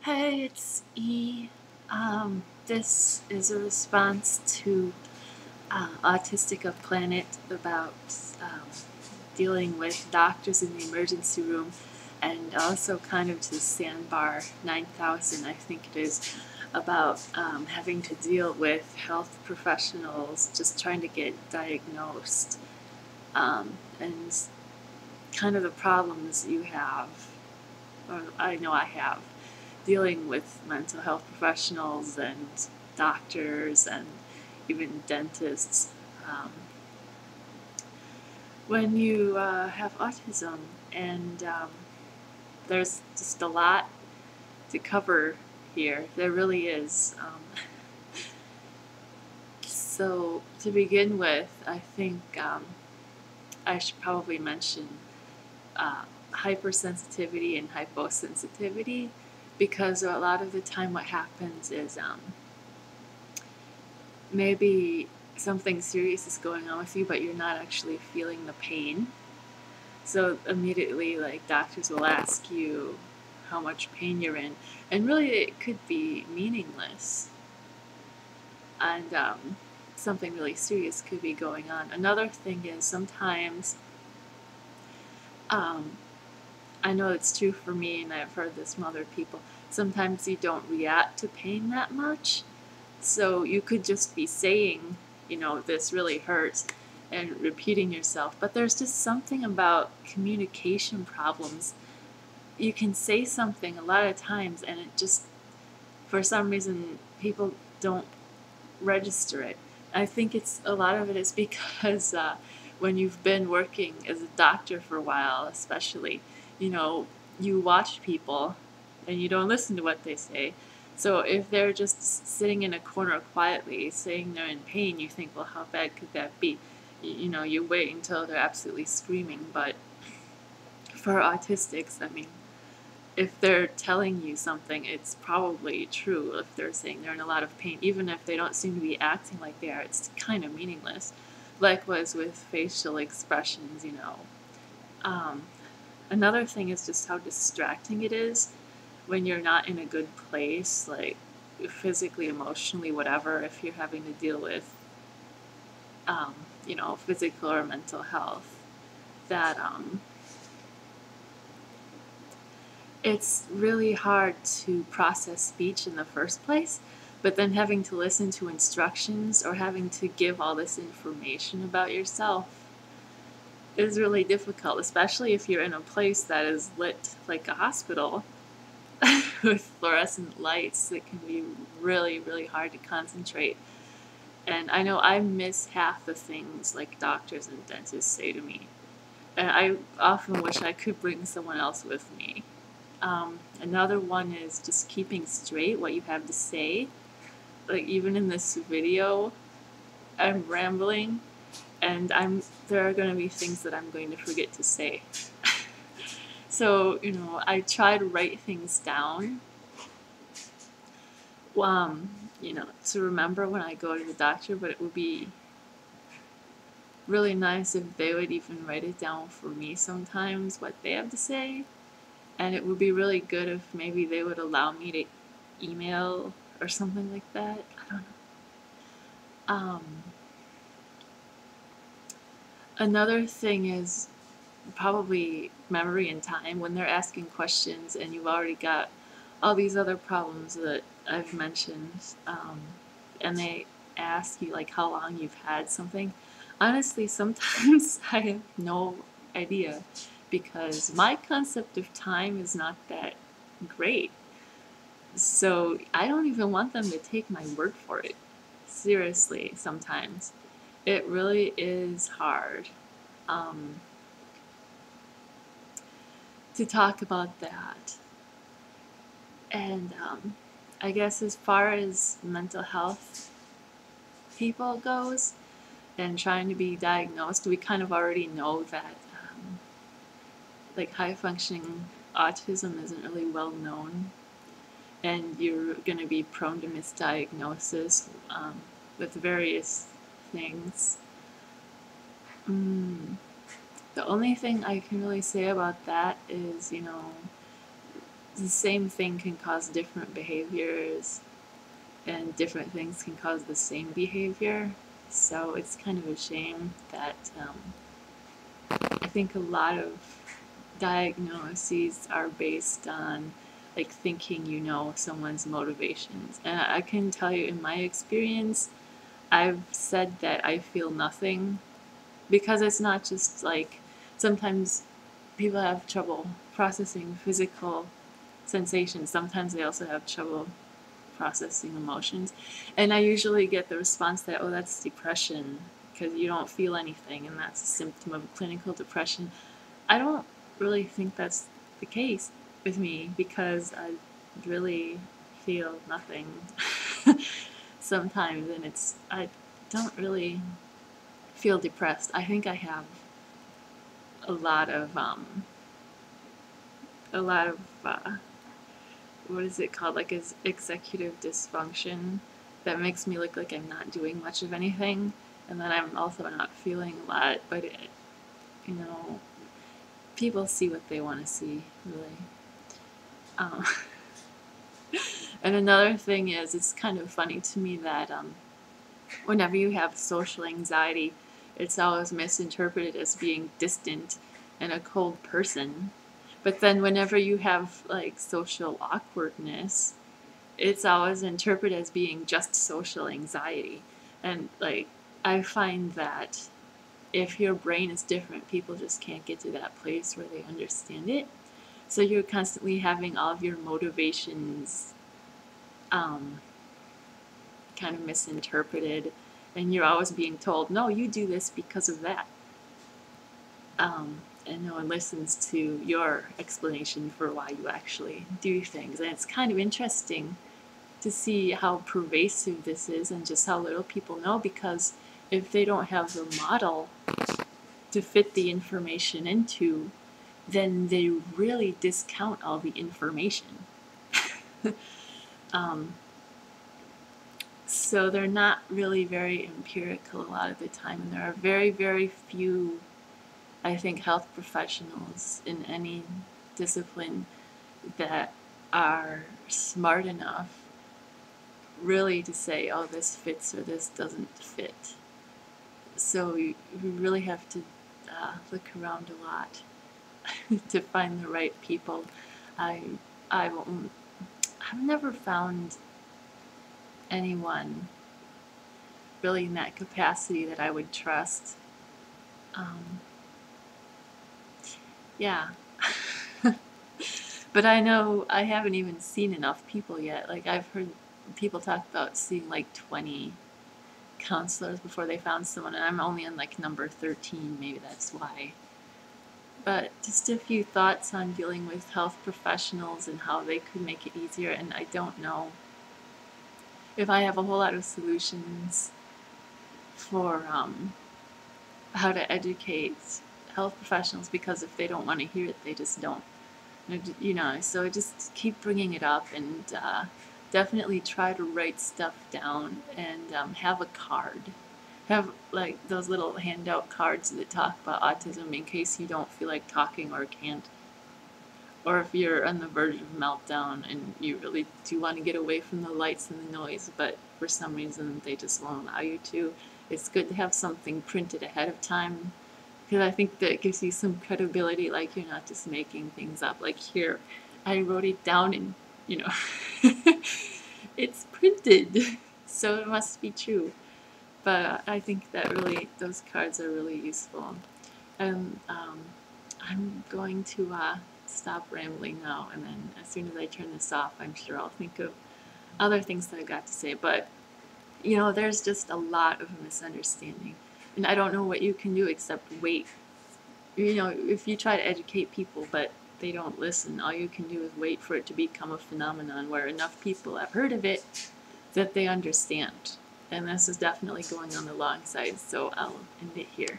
Hey, it's E. This is a response to Autisticaplanet about um, dealing with doctors in the emergency room, and also kind of to Sandbar 9000, I think it is, about having to deal with health professionals just trying to get diagnosed, and kind of the problems you have, or I know I have, dealing with mental health professionals and doctors and even dentists. Um, when you have autism, and there's just a lot to cover here. There really is. So to begin with, I think I should probably mention uh, hypersensitivity and hyposensitivity, because a lot of the time what happens is maybe something serious is going on with you, but you're not actually feeling the pain. So immediately, like, doctors will ask you how much pain you're in, and really it could be meaningless, and something really serious could be going on. Another thing is sometimes, um, I know it's true for me, and I've heard this from other people, sometimes you don't react to pain that much. So you could just be saying, this really hurts, and repeating yourself. But there's just something about communication problems. You can say something a lot of times, and it just, for some reason, people don't register it. I think a lot of it is because when you've been working as a doctor for a while, especially, you know, you watch people and you don't listen to what they say. So if they're just sitting in a corner quietly saying they're in pain, you think, well, how bad could that be? You wait until they're absolutely screaming. But for autistics, I mean, if they're telling you something, it's probably true. If they're saying they're in a lot of pain, even if they don't seem to be acting like they are, it's kind of meaningless. Likewise with facial expressions. Um, Another thing is just how distracting it is when you're not in a good place, like physically, emotionally, whatever, if you're having to deal with, physical or mental health, that it's really hard to process speech in the first place, but then having to listen to instructions or having to give all this information about yourself is really difficult, especially if you're in a place that is lit like a hospital with fluorescent lights. It can be really, really hard to concentrate. And I know I miss half the things like doctors and dentists say to me. And I often wish I could bring someone else with me. Another one is just keeping straight what you have to say. Like, even in this video, I'm rambling, and there are going to be things that I'm going to forget to say. So, I try to write things down, to remember when I go to the doctor, but it would be really nice if they would even write it down for me sometimes, what they have to say. And it would be really good if maybe they would allow me to email or something like that. I don't know. Another thing is probably memory and time. When they're asking questions and you've already got all these other problems that I've mentioned, and they ask you like how long you've had something, honestly, sometimes I have no idea, because my concept of time is not that great. So I don't even want them to take my word for it. Seriously, sometimes. It really is hard to talk about that. And I guess as far as mental health people goes and trying to be diagnosed, we kind of already know that like high functioning autism isn't really well known, and you're going to be prone to misdiagnosis with various things. The only thing I can really say about that is, the same thing can cause different behaviors, and different things can cause the same behavior. So it's kind of a shame that I think a lot of diagnoses are based on like thinking you know someone's motivations. And I can tell you in my experience, I've said that I feel nothing, because it's not just like sometimes people have trouble processing physical sensations. Sometimes they also have trouble processing emotions. And I usually get the response that, oh, that's depression because you don't feel anything and that's a symptom of clinical depression. I don't really think that's the case with me, because I really feel nothing sometimes, and I don't really feel depressed. I think I have a lot of what is it called, like executive dysfunction that makes me look like I'm not doing much of anything, and then I'm also not feeling a lot. But you know, people see what they want to see, really. Um, and another thing is, it's kind of funny to me that whenever you have social anxiety, it's always misinterpreted as being distant and a cold person. But then whenever you have like social awkwardness, it's always interpreted as being just social anxiety. And like, I find that if your brain is different, people just can't get to that place where they understand it. So you're constantly having all of your motivations kind of misinterpreted, and you're always being told, no, you do this because of that. And no one listens to your explanation for why you actually do things. And it's kind of interesting to see how pervasive this is and just how little people know, because if they don't have the model to fit the information into, then they really discount all the information. So they're not really very empirical a lot of the time, and there are very, very few, I think, health professionals in any discipline that are smart enough really to say, oh, this fits or this doesn't fit. So you really have to look around a lot to find the right people. I've never found anyone really in that capacity that I would trust. Yeah. But I know I haven't even seen enough people yet. Like, I've heard people talk about seeing like 20 counselors before they found someone, and I'm only on like number 13, maybe that's why. But just a few thoughts on dealing with health professionals and how they could make it easier. And I don't know if I have a whole lot of solutions for how to educate health professionals, because if they don't want to hear it, they just don't. You know, so just keep bringing it up, and definitely try to write stuff down, and have a card. Have like those little handout cards that talk about autism in case you don't feel like talking or can't. Or if you're on the verge of meltdown and you really do want to get away from the lights and the noise, but for some reason they just won't allow you to, it's good to have something printed ahead of time, because I think that gives you some credibility, like you're not just making things up. Like, here, I wrote it down, and, you know, it's printed, so it must be true. But I think that really, those cards are really useful. And I'm going to stop rambling now, and then as soon as I turn this off, I'm sure I'll think of other things that I've got to say. But, you know, there's just a lot of misunderstanding. And I don't know what you can do except wait. You know, if you try to educate people but they don't listen, all you can do is wait for it to become a phenomenon where enough people have heard of it that they understand. And this is definitely going on the long side, so I'll end it here.